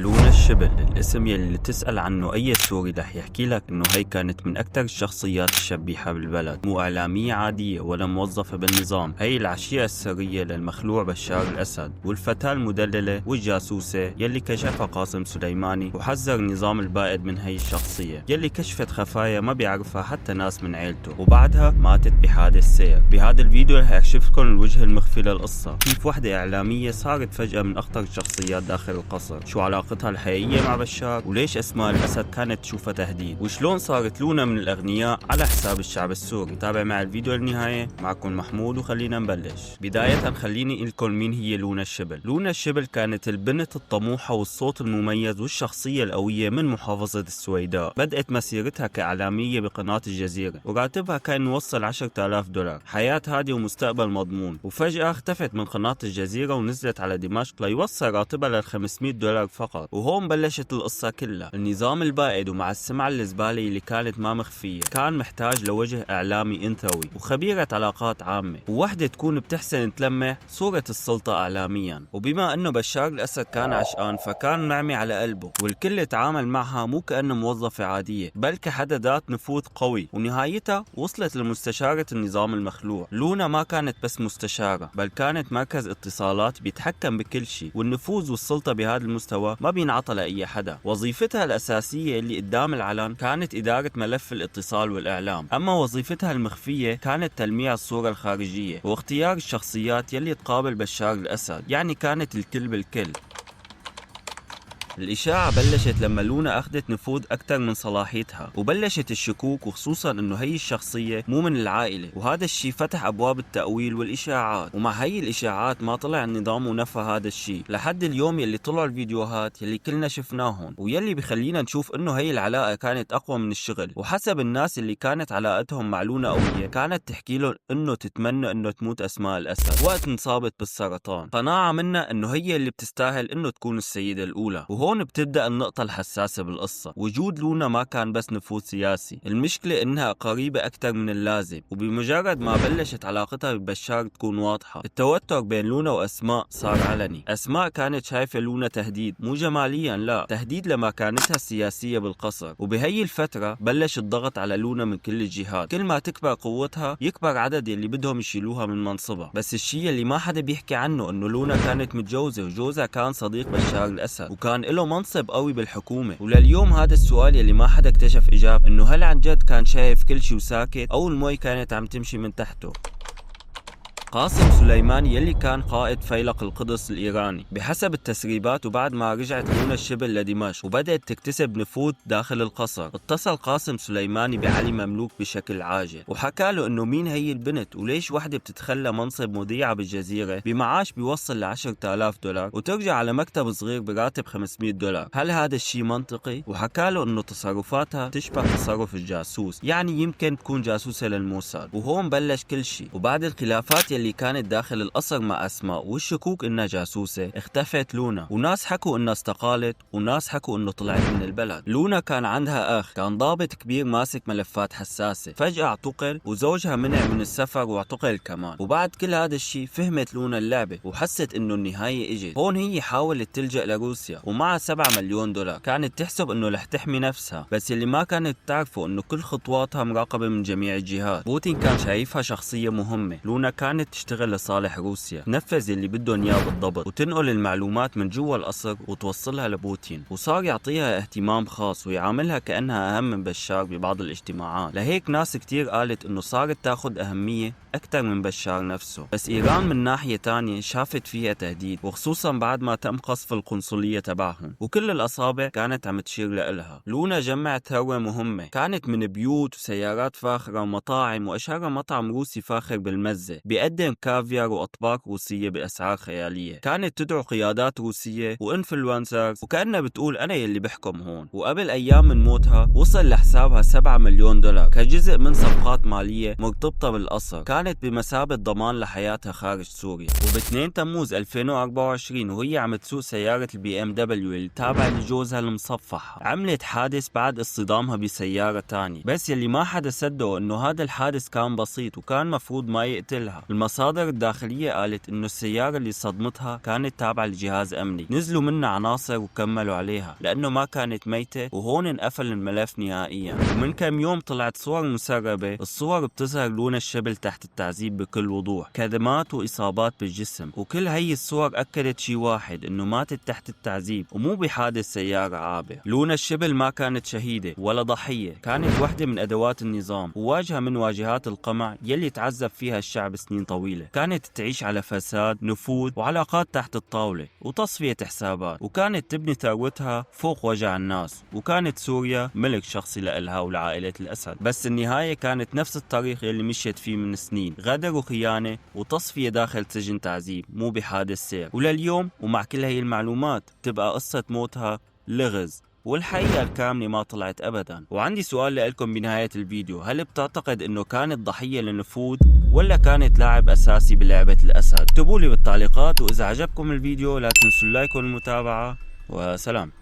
لونا الشبل، الاسم يلي تسأل عنه أي سوري رح يحكي لك إنه هي كانت من أكثر الشخصيات الشبيحة بالبلد، مو إعلامية عادية ولا موظفة بالنظام، هي العشيرة السرية للمخلوع بشار الأسد، والفتاة المدللة والجاسوسة يلي كشفها قاسم سليماني وحذر النظام البائد من هي الشخصية يلي كشفت خفايا ما بيعرفها حتى ناس من عيلته، وبعدها ماتت بحادث سير. بهذا الفيديو رح أكشف لكم الوجه المخفي للقصة، كيف وحدة إعلامية صارت فجأة من أخطر الشخصيات داخل القصر، شو علاقتها الحقيقية مع بشار، وليش أسماء الأسد كانت تشوفها تهديد، وشلون صارت لونا من الأغنياء على حساب الشعب السوري. تابع مع الفيديو للنهاية. معكم محمود وخلينا نبلش. بداية خليني أقول لكم مين هي لونا الشبل. لونا الشبل كانت البنت الطموحة والصوت المميز والشخصية القوية من محافظة السويداء. بدأت مسيرتها كإعلامية بقناة الجزيرة، وراتبها كان يوصل 10,000 دولار، حياة هادية ومستقبل مضمون. وفجأة اختفت من قناة الجزيرة ونزلت على دمشق ليوصل راتبها لل 500 دولار فقط. وهون بلشت القصة كلها. النظام البائد ومع السمعة الزبالة اللي كانت ما مخفية كان محتاج لوجه إعلامي أنثوي وخبيرة علاقات عامة، ووحدة تكون بتحسن تلمح صورة السلطة إعلاميا. وبما أنه بشار الأسد كان عشقان فكان معمي على قلبه، والكل تعامل معها مو كأنه موظفة عادية بل كحدا ذات نفوذ قوي. ونهايتها وصلت لمستشارة النظام المخلوع. لونا ما كانت بس مستشارة بل كانت مركز اتصالات بيتحكم بكل شيء، والنفوذ والسلطة بهذا المستوى ما بينعطى لأي حدا. وظيفتها الأساسية اللي قدام العلن كانت إدارة ملف الاتصال والإعلام، أما وظيفتها المخفية كانت تلميع الصورة الخارجية واختيار الشخصيات يلي تقابل بشار الأسد، يعني كانت الكل بالكل. الإشاعة بلشت لما لونا أخذت نفوذ أكثر من صلاحيتها، وبلشت الشكوك، وخصوصا إنه هي الشخصية مو من العائلة، وهذا الشيء فتح أبواب التأويل والإشاعات. ومع هي الإشاعات ما طلع النظام ونفى هذا الشيء لحد اليوم يلي طلعوا الفيديوهات يلي كلنا شفناهم، ويلي بخلينا نشوف إنه هي العلاقة كانت أقوى من الشغل. وحسب الناس اللي كانت علاقتهم مع لونا قوية كانت تحكي لهم إنه تتمنى إنه تموت أسماء الأسد وقت انصابت بالسرطان، قناعة منا إنه هي اللي بتستاهل إنه تكون السيدة الأولى. وهون بتبدأ النقطة الحساسة بالقصة. وجود لونا ما كان بس نفوذ سياسي، المشكلة إنها قريبة أكثر من اللازم. وبمجرد ما بلشت علاقتها ببشار تكون واضحة، التوتر بين لونا وأسماء صار علني. أسماء كانت شايفة لونا تهديد، مو جماليا لا، تهديد لمكانتها السياسية بالقصر. وبهي الفترة بلش الضغط على لونا من كل الجهات، كل ما تكبر قوتها يكبر عدد اللي بدهم يشيلوها من منصبها. بس الشيء اللي ما حدا بيحكي عنه إنه لونا كانت متجوزة، وجوزها كان صديق بشار الأسد وكان له منصب قوي بالحكومة. ولليوم هذا السؤال يلي ما حدا اكتشف إجابة، إنه هل عن جد كان شايف كل شيء وساكت، أو المي كانت عم تمشي من تحته. قاسم سليماني يلي كان قائد فيلق القدس الإيراني بحسب التسريبات، وبعد ما رجعت لونا الشبل لدمشق وبدأت تكتسب نفوذ داخل القصر، اتصل قاسم سليماني بعلي مملوك بشكل عاجل وحكى له انه مين هي البنت وليش وحدة بتتخلى منصب مذيعة بالجزيرة بمعاش بيوصل ل10,000 دولار وترجع على مكتب صغير براتب 500 دولار. هل هذا الشيء منطقي؟ وحكى له انه تصرفاتها تشبه تصرف الجاسوس، يعني يمكن تكون جاسوسة للموساد. وهون بلش كل شيء. وبعد الخلافات اللي كانت داخل القصر مع أسماء والشكوك إنها جاسوسة، اختفت لونا، وناس حكوا إنها استقالت وناس حكوا إنه طلعت من البلد. لونا كان عندها أخ كان ضابط كبير ماسك ملفات حساسة، فجأة اعتقل، وزوجها منع من السفر واعتقل كمان. وبعد كل هذا الشيء فهمت لونا اللعبة وحست إنه النهاية إجت. هون هي حاولت تلجأ لروسيا ومعها 7 مليون دولار، كانت تحسب إنه رح تحمي نفسها، بس اللي ما كانت تعرفه إنه كل خطواتها مراقبة من جميع الجهات. بوتين كان شايفها شخصية مهمة. لونا كانت تشتغل لصالح روسيا، تنفذ اللي بدهم اياه بالضبط، وتنقل المعلومات من جوا القصر وتوصلها لبوتين. وصار يعطيها اهتمام خاص ويعاملها كأنها أهم من بشار ببعض الاجتماعات، لهيك ناس كتير قالت إنه صارت تاخد أهمية أكثر من بشار نفسه. بس إيران من ناحية تانية شافت فيها تهديد، وخصوصا بعد ما تم قصف القنصلية تبعهم وكل الأصابع كانت عم تشير لإلها. لونا جمعت ثروة مهمة، كانت من بيوت وسيارات فاخرة ومطاعم، وأشهرها مطعم روسي فاخر بالمزة بيقدم كافيار وأطباق روسية بأسعار خيالية. كانت تدعو قيادات روسية وإنفلونسرز وكأنها بتقول أنا يلي بحكم هون. وقبل أيام من موتها وصل لحسابها 7 مليون دولار كجزء من صفقات مالية مرتبطة بالقصر، كانت بمثابة ضمان لحياتها خارج سوريا. وب2 تموز 2024 وهي عم تسوق سيارة البي ام دبليو اللي تابعة لجوزها المصفح، عملت حادث بعد اصطدامها بسيارة تانية. بس يلي ما حدا صدقه انه هذا الحادث كان بسيط وكان مفروض ما يقتلها. المصادر الداخلية قالت إنه السيارة اللي صدمتها كانت تابعة لجهاز أمني، نزلوا منها عناصر وكملوا عليها لأنه ما كانت ميتة، وهون انقفل الملف نهائيا. ومن كم يوم طلعت صور مسربة، الصور بتظهر لونا الشبل تحت التعذيب بكل وضوح، كدمات وإصابات بالجسم، وكل هي الصور أكدت شي واحد إنه ماتت تحت التعذيب ومو بحادث سيارة عابر. لونا الشبل ما كانت شهيدة ولا ضحية، كانت وحدة من أدوات النظام وواجهة من واجهات القمع يلي تعذب فيها الشعب سنين طويلة. كانت تعيش على فساد، نفوذ، وعلاقات تحت الطاولة وتصفية حسابات، وكانت تبني ثروتها فوق وجع الناس، وكانت سوريا ملك شخصي لإلها ولعائلة الأسد. بس النهاية كانت نفس الطريق يلي مشيت فيه من سنين، غدر وخيانة وتصفية داخل سجن تعذيب مو بحادث سير. ولليوم ومع كل هي المعلومات تبقى قصة موتها لغز، والحقيقة الكاملة ما طلعت أبدا. وعندي سؤال لكم بنهاية الفيديو، هل بتعتقد انه كانت ضحية للنفوذ ولا كانت لاعب أساسي بلعبة الأسد؟ اكتبوا لي بالتعليقات، وإذا عجبكم الفيديو لا تنسوا اللايك والمتابعة، وسلام.